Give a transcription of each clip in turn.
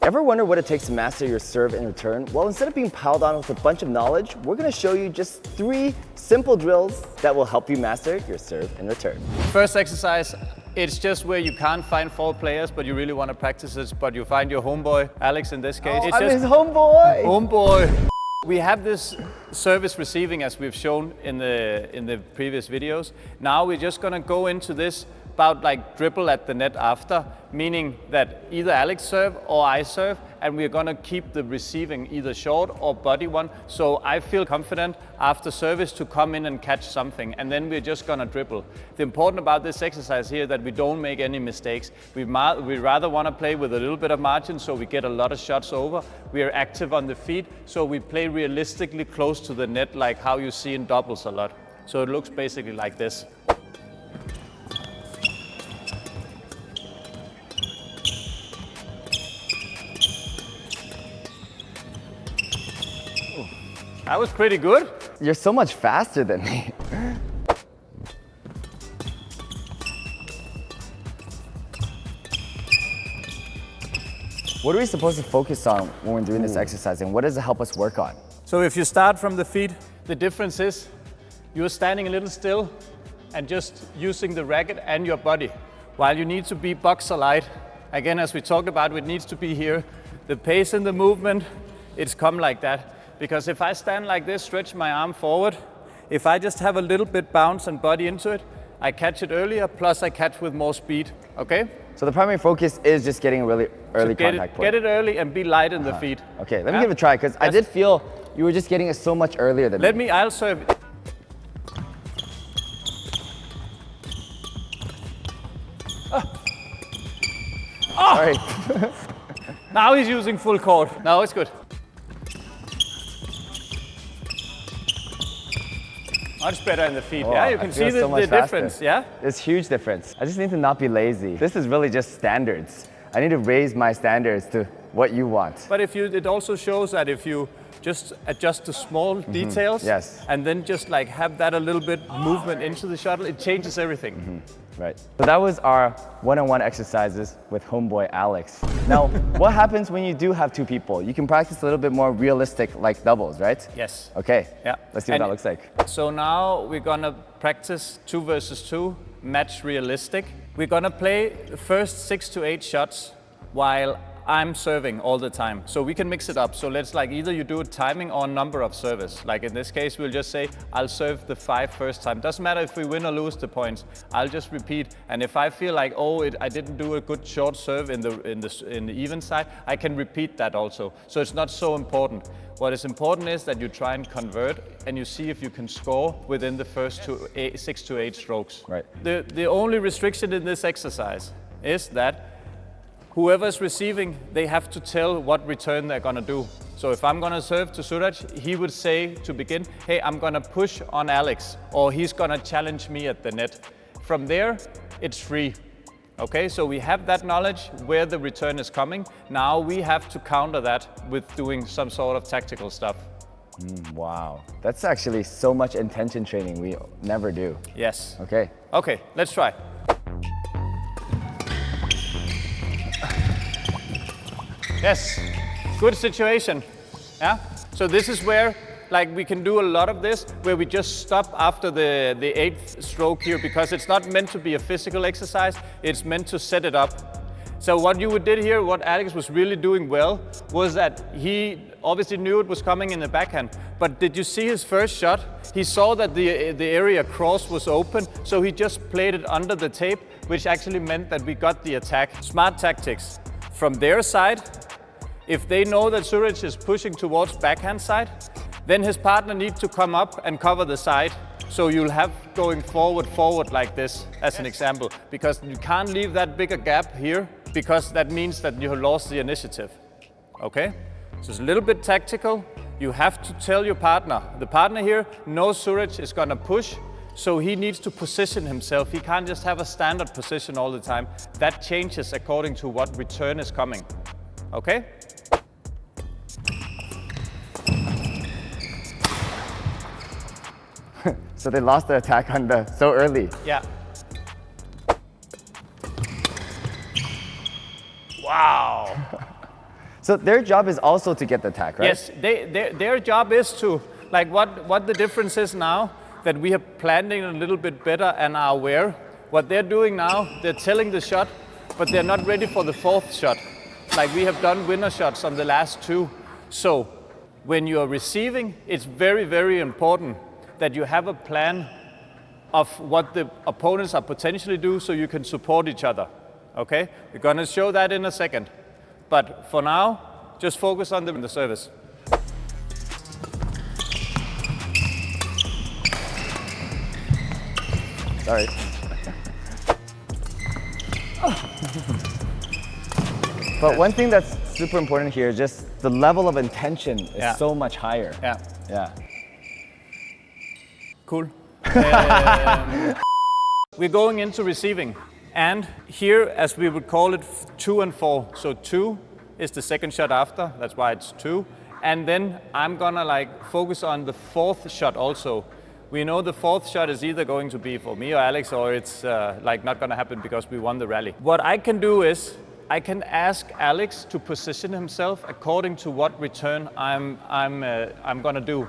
Ever wonder what it takes to master your serve and return? Well, instead of being piled on with a bunch of knowledge, we're going to show you just 3 simple drills that will help you master your serve and return. First exercise, it's just where you can't find 4 players, but you really want to practice it, but you find your homeboy, Aylex in this case. Oh, I'm his homeboy! Homeboy! We have this service receiving as we've shown in the previous videos. Now we're just going to go into this about like dribble at the net after, meaning that either Aylex serve or I serve, and we're going to keep the receiving either short or body one. So I feel confident after service to come in and catch something, and then we're just going to dribble. The important about this exercise here is that we don't make any mistakes. We rather want to play with a little bit of margin so we get a lot of shots over. We are active on the feet, so we play realistically close to the net, like how you see in doubles a lot. So it looks basically like this. That was pretty good. You're so much faster than me. What are we supposed to focus on when we're doing this exercise, and what does it help us work on? So if you start from the feet, the difference is you're standing a little still and just using the racket and your body. While you need to be boxer light, again, as we talked about, it needs to be here. The pace in the movement, it's come like that. Because if I stand like this, stretch my arm forward, if I just have a little bit bounce and body into it, I catch it earlier, plus I catch with more speed, okay? So the primary focus is just getting a really early contact point. Get it early and be light in the feet. Okay, let me give it a try, because I did feel you were just getting it so much earlier than me. I'll serve it. Sorry. Now he's using full court. Now it's good. Much better in the feet, yeah? You can see the difference, yeah? It's huge difference. I just need to not be lazy. This is really just standards. I need to raise my standards to what you want. But it also shows that if you just adjust the small details, and then just like have that a little bit movement into the shuttle, it changes everything. Right. So that was our one-on-one exercises with homeboy Aylex. Now, what happens when you do have 2 people? You can practice a little bit more realistic, like doubles, right? Yes. Okay. Yeah. Let's see what that looks like. So now we're gonna practice 2 versus 2, match realistic. We're gonna play the first 6 to 8 shots while I'm serving all the time. So we can mix it up. So let's like either you do a timing or a number of service. Like in this case, we'll just say, I'll serve the 5 first time. Doesn't matter if we win or lose the points. I'll just repeat. And if I feel like, I didn't do a good short serve in the even side, I can repeat that also. So it's not so important. What is important is that you try and convert and you see if you can score within the first 6 to 8 strokes. Right. The only restriction in this exercise is that whoever's receiving, they have to tell what return they're gonna do. So if I'm gonna serve to Suraj, he would say to begin, hey, I'm gonna push on Aylex, or he's gonna challenge me at the net. From there, it's free. Okay, so we have that knowledge where the return is coming. Now we have to counter that with doing some sort of tactical stuff. Wow, that's actually so much intention training we never do. Yes. Okay. Okay, let's try. Yes, good situation, yeah? So this is where like we can do a lot of this, where we just stop after the 8th stroke here, because it's not meant to be a physical exercise, it's meant to set it up. So what you did here, what Aylex was really doing well, was that he obviously knew it was coming in the backhand, but did you see his first shot? He saw that the area across was open, so he just played it under the tape, which actually meant that we got the attack. Smart tactics. From their side, if they know that Suraj is pushing towards backhand side, then his partner needs to come up and cover the side. So you'll have going forward like this, as an example, because you can't leave that bigger gap here, because that means that you have lost the initiative. Okay? So it's a little bit tactical. You have to tell your partner. The partner here knows Suraj is gonna push, so he needs to position himself. He can't just have a standard position all the time. That changes according to what return is coming. Okay? So they lost their attack on so early. Yeah. Wow. So their job is also to get the attack, right? Yes, their job is to, like what the difference is now, that we have planned it a little bit better and are aware. What they're doing now, they're telling the shot, but they're not ready for the fourth shot. Like we have done winner shots on the last two. So when you are receiving, it's very, very important that you have a plan of what the opponents are potentially do so you can support each other. Okay? We're gonna show that in a second. But for now, just focus on the service. Sorry. But one thing that's super important here is just the level of intention is so much higher. Yeah. Yeah. Cool. We're going into receiving. And here, as we would call it, 2 and 4. So 2 is the second shot after, that's why it's 2. And then I'm gonna like focus on the fourth shot also. We know the fourth shot is either going to be for me or Alex, or it's like not gonna happen because we won the rally. What I can do is, I can ask Alex to position himself according to what return I'm gonna do.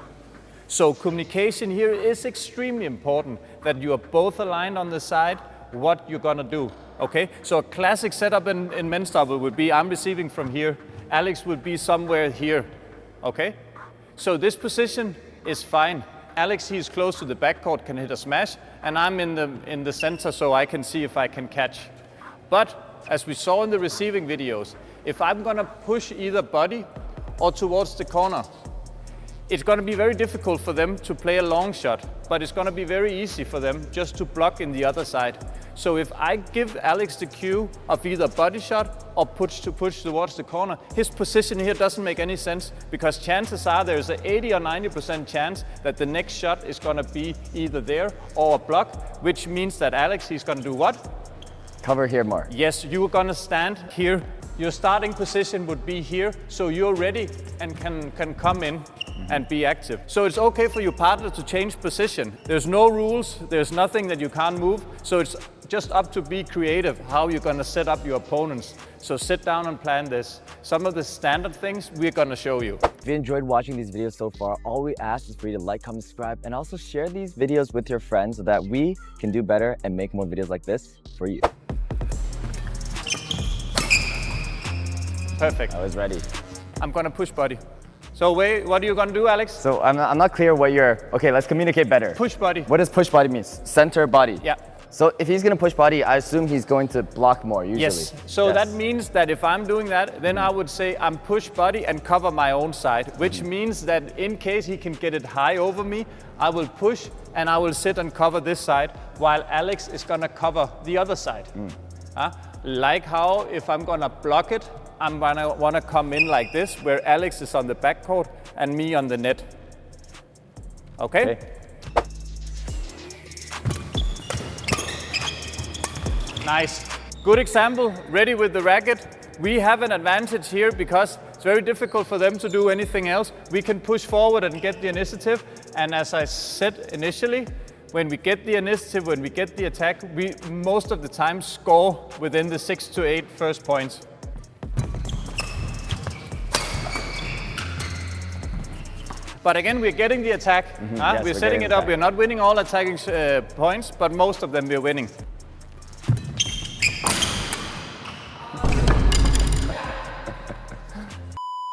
So communication here is extremely important, that you are both aligned on the side, what you're gonna do, okay? So a classic setup in men's double would be, I'm receiving from here, Alex would be somewhere here, okay? So this position is fine. Alex, he's close to the backcourt, can hit a smash, and I'm in the center so I can see if I can catch. But as we saw in the receiving videos, if I'm gonna push either body or towards the corner, it's gonna be very difficult for them to play a long shot, but it's gonna be very easy for them just to block in the other side. So if I give Alex the cue of either body shot or push towards the corner, his position here doesn't make any sense, because chances are there's an 80 or 90% chance that the next shot is gonna be either there or a block, which means that Alex, he's gonna do what? Cover here more. Yes, you're gonna stand here. Your starting position would be here, so you're ready and can come in and be active. So it's okay for your partner to change position. There's no rules, there's nothing that you can't move, so it's just up to be creative how you're gonna set up your opponents. So sit down and plan this. Some of the standard things we're gonna show you. If you enjoyed watching these videos so far, all we ask is for you to like, comment, subscribe, and also share these videos with your friends so that we can do better and make more videos like this for you. Perfect. I was ready. I'm gonna push body. So wait, what are you gonna do, Alex? So I'm not clear what you're, okay, let's communicate better. Push body. What does push body mean? Center body. Yeah. So if he's gonna push body, I assume he's going to block more usually. Yes, so that means that if I'm doing that, then I would say I'm push body and cover my own side, which means that in case he can get it high over me, I will push and I will sit and cover this side, while Alex is gonna cover the other side. Like how if I'm gonna block it, I'm gonna wanna come in like this, where Alex is on the backcourt and me on the net. Okay? Nice. Good example, ready with the racket. We have an advantage here because it's very difficult for them to do anything else. We can push forward and get the initiative. And as I said initially, when we get the initiative, when we get the attack, we most of the time score within the 6 to 8 first points. But again, we're getting the attack. Yes, we're setting it up. We're not winning all attacking points, but most of them we're winning.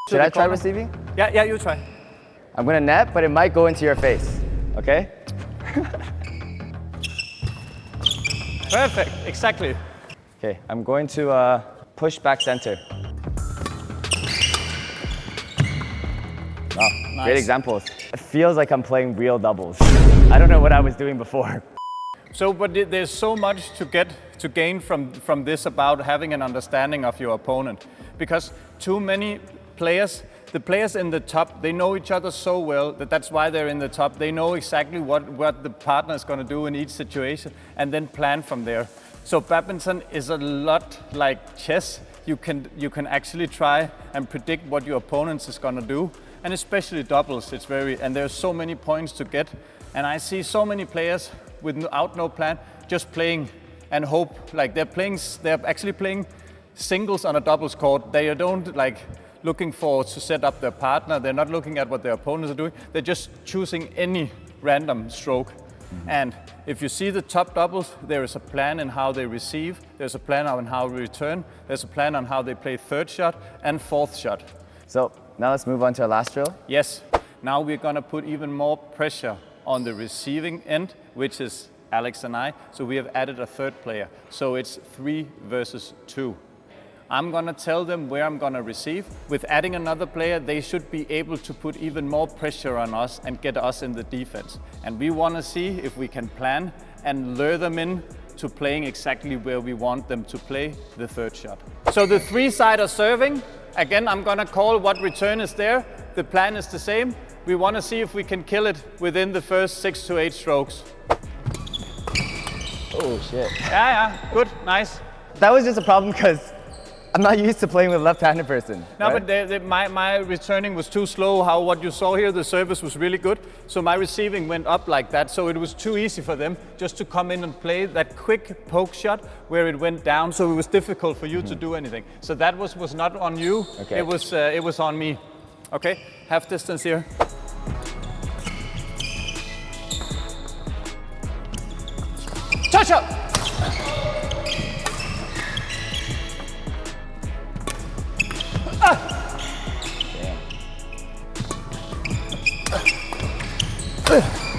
Should I try receiving? Yeah, you try. I'm gonna net, but it might go into your face, okay? Perfect, exactly. Okay, I'm going to push back center. Wow, Nice. Great examples. It feels like I'm playing real doubles. I don't know what I was doing before. So, but there's so much to gain from this about having an understanding of your opponent, because too many players, the players in the top, they know each other so well that's why they're in the top. They know exactly what the partner is going to do in each situation and then plan from there. So badminton is a lot like chess. You can actually try and predict what your opponent is going to do, and especially doubles. And there's so many points to get. And I see so many players without no plan, just playing and hope, like they're actually playing singles on a doubles court. They don't like looking for to set up their partner. They're not looking at what their opponents are doing. They're just choosing any random stroke. And if you see the top doubles, there is a plan in how they receive, there's a plan on how they return, there's a plan on how they play third shot and fourth shot. So now let's move on to our last drill. Yes, now we're gonna put even more pressure on the receiving end, which is Alex and I. So we have added a third player. So it's 3 versus 2. I'm gonna tell them where I'm gonna receive. With adding another player, they should be able to put even more pressure on us and get us in the defense. And we wanna see if we can plan and lure them in to playing exactly where we want them to play the third shot. So the 3-sider serving, again, I'm gonna call what return is there. The plan is the same. We wanna see if we can kill it within the first 6 to 8 strokes. Oh shit. Yeah, good, nice. That was just a problem because I'm not used to playing with a left-handed person. No, right? but my returning was too slow. What you saw here, the service was really good. So my receiving went up like that. So it was too easy for them just to come in and play that quick poke shot where it went down. So it was difficult for you to do anything. So that was not on you. Okay. It was on me. Okay, half distance here. Touch up.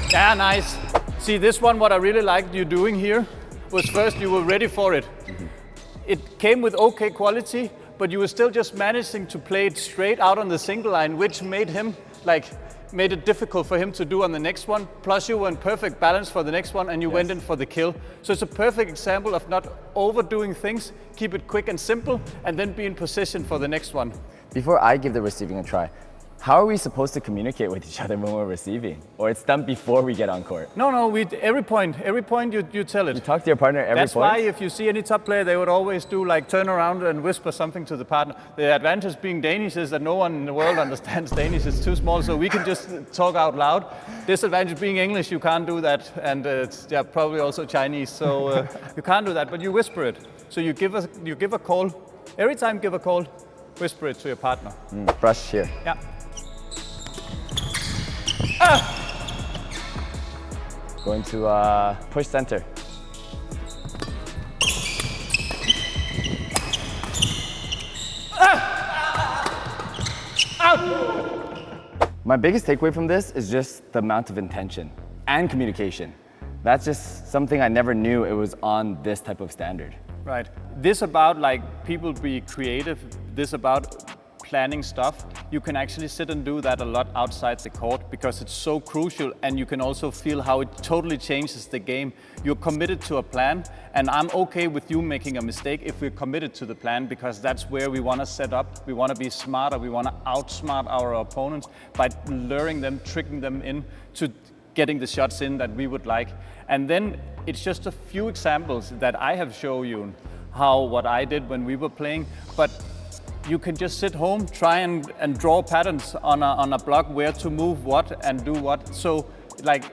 Yeah, nice. See, this one, what I really liked you doing here was first you were ready for it. It came with okay quality, but you were still just managing to play it straight out on the single line, which made it difficult for him to do on the next one. Plus you were in perfect balance for the next one and you went in for the kill. So it's a perfect example of not overdoing things, keep it quick and simple, and then be in position for the next one. Before I give the receiving a try, how are we supposed to communicate with each other when we're receiving? Or it's done before we get on court? No, every point you tell it. You talk to your partner every point? That's why if you see any top player, they would always do like turn around and whisper something to the partner. The advantage being Danish is that no one in the world understands Danish. It's too small, so we can just talk out loud. Disadvantage being English, you can't do that. And it's probably also Chinese, so you can't do that, but you whisper it. So you give a call. Every time give a call, whisper it to your partner. Brush here. Yeah. Going to push center. My biggest takeaway from this is just the amount of intention and communication. That's just something I never knew it was on this type of standard. Right. This about like people be creative, this about planning stuff, you can actually sit and do that a lot outside the court because it's so crucial, and you can also feel how it totally changes the game. You're committed to a plan, and I'm okay with you making a mistake if we're committed to the plan, because that's where we want to set up. We want to be smarter, we want to outsmart our opponents by luring them, tricking them in to getting the shots in that we would like. And then it's just a few examples that I have shown you how what I did when we were playing, but you can just sit home, try and draw patterns on a block where to move what and do what. So like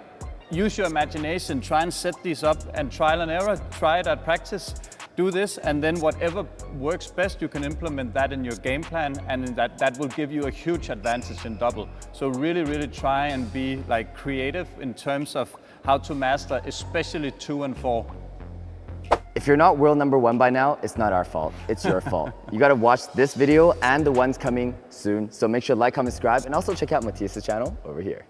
use your imagination, try and set these up and trial and error, try it at practice, do this, and then whatever works best, you can implement that in your game plan, and that will give you a huge advantage in double. So really try and be like creative in terms of how to master, especially 2 and 4. If you're not world #1 by now, it's not our fault, it's your fault. You gotta watch this video and the ones coming soon. So make sure to like, comment, subscribe, and also check out Mathias' channel over here.